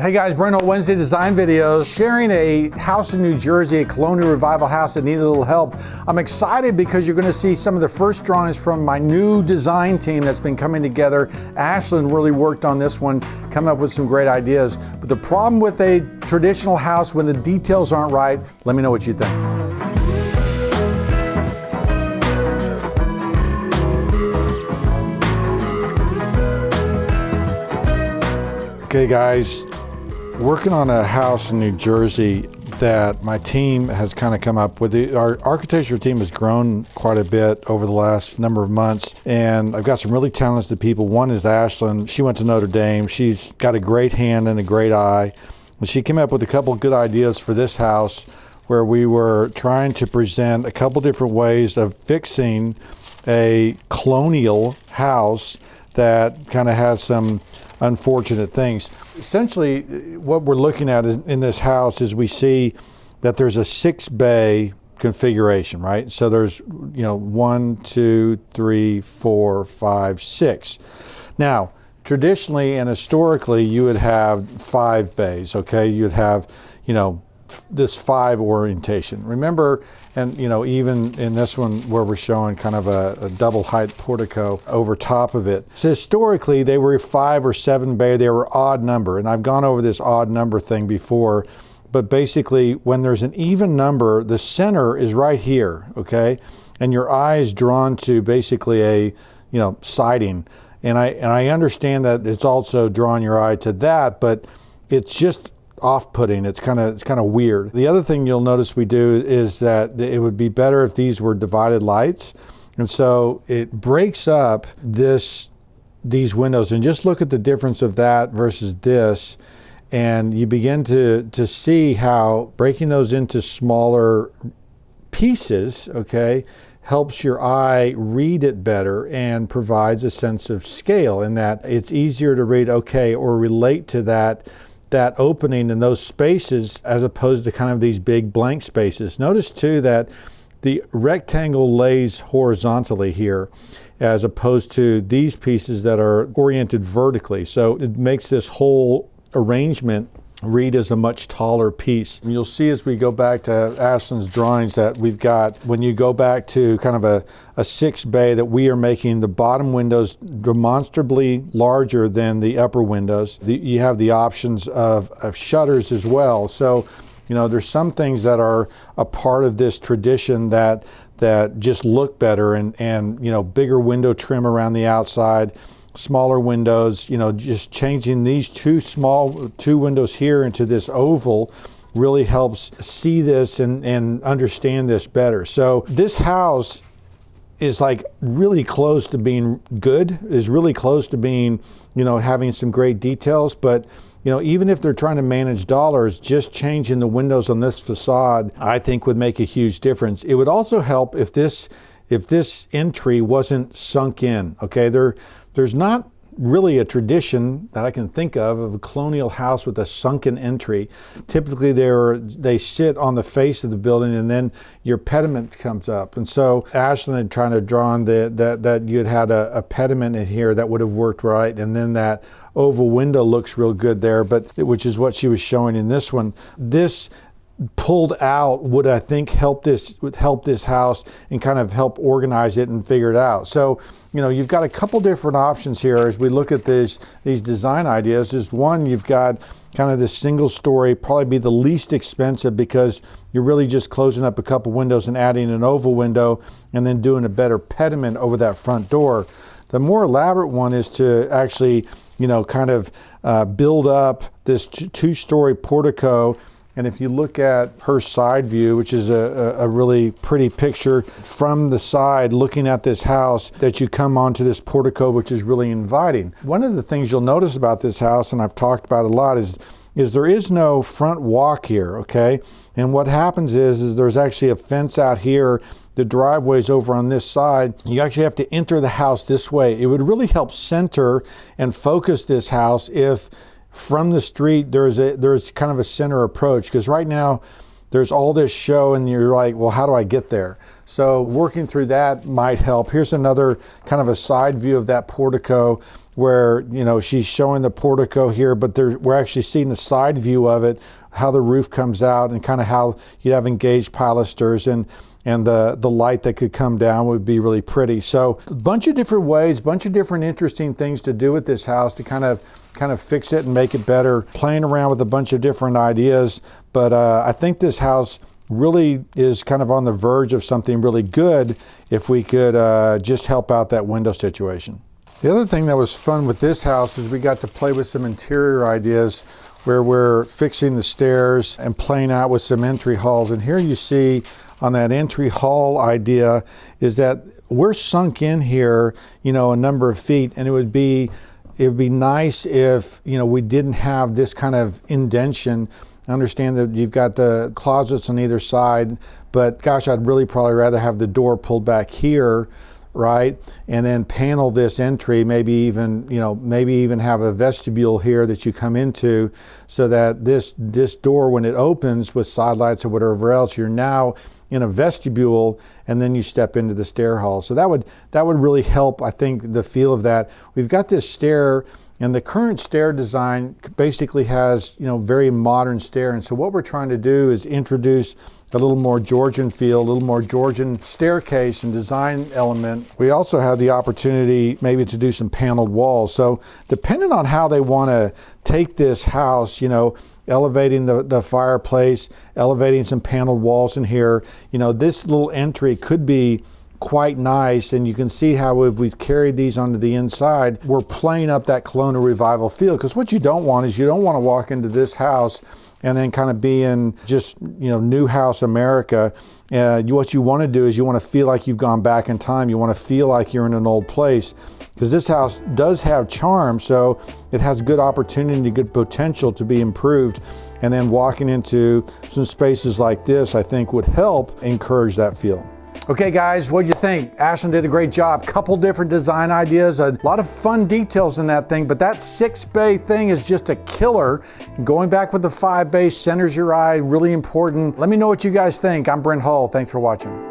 Hey guys, Brent Hull, Wednesday Design Videos, sharing a house in New Jersey, a Colonial Revival house that needed a little help. I'm excited because you're going to see some of the first drawings from my new design team that's been coming together. Ashlyn really worked on this one, coming up with some great ideas. But the problem with a traditional house when the details aren't right, let me know what you think. Okay guys, working on a house in New Jersey that my team has kind of come up with. Our architecture team has grown quite a bit over the last number of months, and I've got some really talented people. One is Ashlyn. She went to Notre Dame. She's got a great hand and a great eye. And she came up with a couple of good ideas for this house where we were trying to present a couple different ways of fixing a colonial house that kind of has some unfortunate things. Essentially, what we're looking at in this house is we see that there's a 6-bay configuration, right? So there's, 1, 2, 3, 4, 5, 6. Now, traditionally and historically, you would have 5 bays, okay? You'd have, this 5 orientation. Remember, and even in this one where we're showing kind of a double height portico over top of it. So historically, they were 5 or 7 bay, they were odd number. And I've gone over this odd number thing before, but basically when there's an even number, the center is right here, okay? And your eye is drawn to basically a, siding. And I understand that it's also drawing your eye to that, but it's just off-putting. It's kind of weird. The other thing you'll notice we do is that it would be better if these were divided lights, and so it breaks up these windows. And just look at the difference of that versus this, and you begin to see how breaking those into smaller pieces, okay, helps your eye read it better and provides a sense of scale, in that it's easier to read, okay, or relate to that opening in those spaces as opposed to kind of these big blank spaces. Notice too that the rectangle lays horizontally here as opposed to these pieces that are oriented vertically. So it makes this whole arrangement read as a much taller piece. And you'll see as we go back to Ashlyn's drawings that we've got, when you go back to kind of a 6 bay, that we are making the bottom windows demonstrably larger than the upper windows. You have the options of shutters as well. So, there's some things that are a part of this tradition that just look better, and bigger window trim around the outside, smaller windows, just changing these two windows here into this oval really helps see this and understand this better. So this house is like really close to being good, is really close to being, having some great details, but even if they're trying to manage dollars, just changing the windows on this facade, I think would make a huge difference. It would also help if this entry wasn't sunk in, okay? There's not really a tradition that I can think of a colonial house with a sunken entry. Typically they sit on the face of the building and then your pediment comes up. And so Ashlyn had tried to draw on that you'd had a pediment in here that would have worked right, and then that oval window looks real good there, which is what she was showing in this one. This pulled out would, I think, help this house and kind of help organize it and figure it out. So, you've got a couple different options here as we look at these design ideas. Just one, you've got kind of this single story, probably be the least expensive because you're really just closing up a couple windows and adding an oval window and then doing a better pediment over that front door. The more elaborate one is to actually, kind of build up this 2-story portico. And if you look at her side view, which is a really pretty picture from the side looking at this house, that you come onto this portico, which is really inviting. One of the things you'll notice about this house, and I've talked about it a lot, is there is no front walk here, okay? And what happens is there's actually a fence out here. The driveway's over on this side. You actually have to enter the house this way. It would really help center and focus this house if from the street there's kind of a center approach, because right now there's all this show and you're like, well, how do I get there? So working through that might help. Here's another kind of a side view of that portico where, you know, she's showing the portico here, but we're actually seeing the side view of it, how the roof comes out, and kind of how you'd have engaged pilasters, and the light that could come down would be really pretty. So a bunch of different ways, a bunch of different interesting things to do with this house to kind of fix it and make it better, playing around with a bunch of different ideas. But I think this house really is kind of on the verge of something really good if we could just help out that window situation. The other thing that was fun with this house is we got to play with some interior ideas where we're fixing the stairs and playing out with some entry halls. And here you see on that entry hall idea is that we're sunk in here, you know, a number of feet, and it would be nice if, you know, we didn't have this kind of indentation. I understand that you've got the closets on either side, but gosh, I'd really probably rather have the door pulled back here, right? And then panel this entry, maybe even have a vestibule here that you come into, so that this door, when it opens with side lights or whatever else, you're now in a vestibule, and then you step into the stair hall. So that would really help, I think, the feel of that. We've got this stair, and the current stair design basically has, you know, very modern stair. And so what we're trying to do is introduce a little more Georgian feel, a little more Georgian staircase and design element. We also have the opportunity maybe to do some paneled walls. So depending on how they want to take this house, you know, elevating the fireplace, elevating some paneled walls in here, you know, this little entry could be quite nice. And you can see how if we've carried these onto the inside, we're playing up that Colonial Revival feel. Because what you don't want is you don't want to walk into this house and then kind of be in just, you know, new house America. What you want to do is you want to feel like you've gone back in time. You want to feel like you're in an old place, because this house does have charm, so it has good opportunity, good potential to be improved. And then walking into some spaces like this, I think, would help encourage that feel. Okay guys, what'd you think? Ashlyn did a great job. Couple different design ideas, a lot of fun details in that thing, but that 6 bay thing is just a killer. Going back with the 5 bay centers your eye, really important. Let me know what you guys think. I'm Brent Hull, thanks for watching.